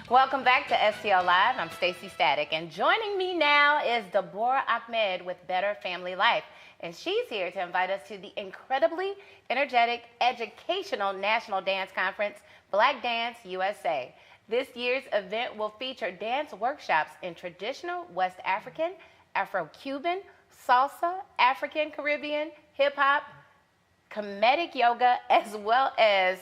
Welcome back to STL Live. I'm Staci Static, and joining me now is DeBorah Ahmed with Better Family Life. And she's here to invite us to the incredibly energetic, educational National Dance Conference, Black Dance USA. This year's event will feature dance workshops in traditional West African, Afro Cuban, Salsa, African Caribbean, hip hop, Kemetic Yoga, as well as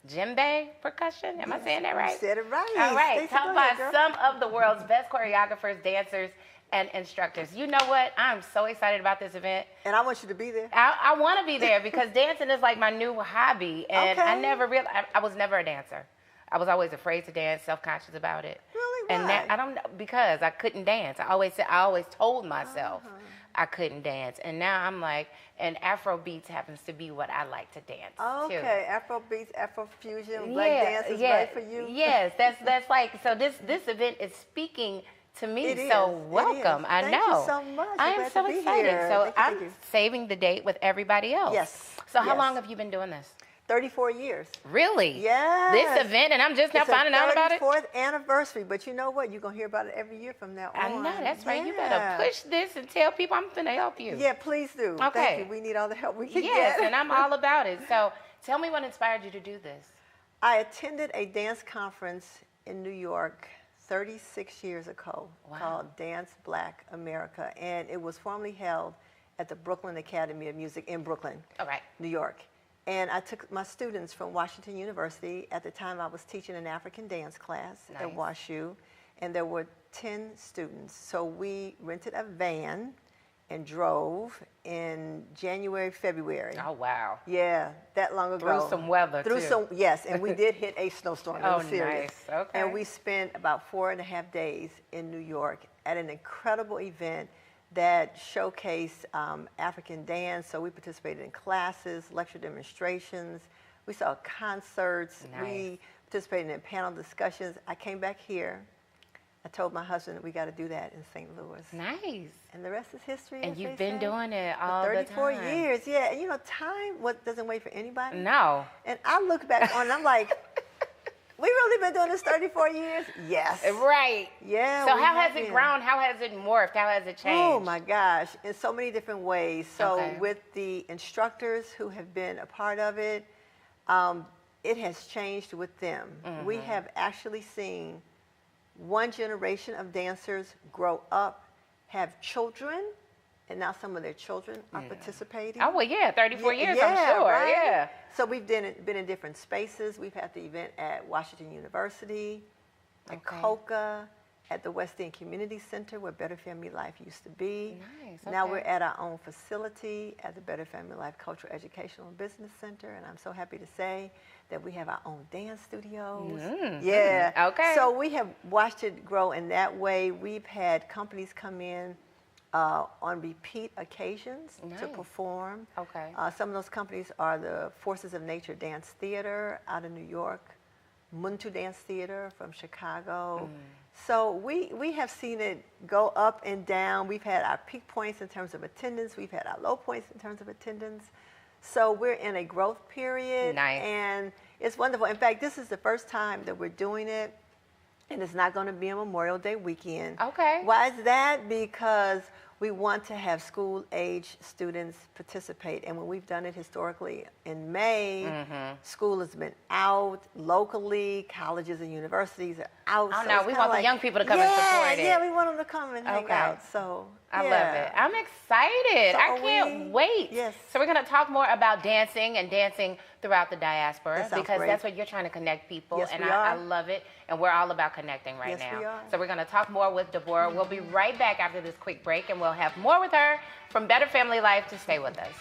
Djembe Percussion. Am I saying that right? You said it right. All right. Staci, Talk about some of the world's best choreographers, dancers, and instructors. You know what? I'm so excited about this event. And I want you to be there. I want to be there because dancing is like my new hobby. And I never realized, I was never a dancer. I was always afraid to dance, self-conscious about it. Really? Why? And that, I don't know, because I couldn't dance. I always told myself I couldn't dance. And now I'm like, and Afro beats happens to be what I like to dance too. Okay, Afro beats, Afro fusion, black dance is right for you. Yes, that's like, so this event is speaking to me. It So is. welcome. I know. Thank you so much. I am so excited. So I'm saving the date with everybody else. Yes. So how long have you been doing this? 34 years. Really? Yes. This event, and I'm just now finding out about it? It's the 34th anniversary, but you know what? You're going to hear about it every year from now on. I know, that's right. You better push this and tell people I'm going to help you. Yeah, please do. Okay. Thank you. We need all the help we can get. Yes, and I'm all about it. So tell me what inspired you to do this. I attended a dance conference in New York 36 years ago called Dance Black America, and it was formerly held at the Brooklyn Academy of Music in Brooklyn, New York. And I took my students from Washington University. At the time, I was teaching an African dance class at WashU, and there were 10 students. So we rented a van and drove in January, February. Oh, wow. Yeah, that long ago. Through some weather, too. Yes, and we did hit a snowstorm. It was serious. Nice. Okay. And we spent about 4.5 days in New York at an incredible event that showcased African dance. So we participated in classes, lecture demonstrations. We saw concerts. We participated in panel discussions. I came back here. I told my husband that we got to do that in St. Louis. Nice. And the rest is history. And you've been doing it all the time. 34 years, yeah. And you know, time doesn't wait for anybody. No. And I look back on it, I'm like, we really been doing this 34 years? Yes. Right. Yeah. So how has it grown? How has it morphed? How has it changed? Oh my gosh, in so many different ways. So with the instructors who have been a part of it, it has changed with them. We have actually seen one generation of dancers grow up, have children, and now some of their children are participating. Oh, well, yeah, 34 years, I'm sure, yeah. So we've been in different spaces. We've had the event at Washington University, at COCA, at the West End Community Center where Better Family Life used to be. Nice, Now we're at our own facility at the Better Family Life Cultural, Educational, and Business Center, and I'm so happy to say that we have our own dance studios. Yeah. Okay. So we have watched it grow in that way. We've had companies come in on repeat occasions to perform. Okay. Some of those companies are the Forces of Nature Dance Theater out of New York, Muntu Dance Theater from Chicago. So we have seen it go up and down. We've had our peak points in terms of attendance. We've had our low points in terms of attendance. So we're in a growth period. Nice. And it's wonderful. In fact, this is the first time that we're doing it. And it's not going to be a Memorial Day weekend. Okay. Why is that? Because we want to have school-age students participate. And when we've done it historically in May, school has been out locally, colleges and universities are out. Oh, so no, we want the young people to come and support it. Yeah, we want them to come and hang out. So I love it. I'm excited. So I can't wait. Yes. So we're going to talk more about dancing and dancing throughout the diaspora because that's what you're trying to connect people. Yes, and we I are. love it. And we're all about connecting right Yes, now. we are. So we're going to talk more with DeBorah. We'll be right back after this quick break and we'll have more with her from Better Family Life. To stay with us.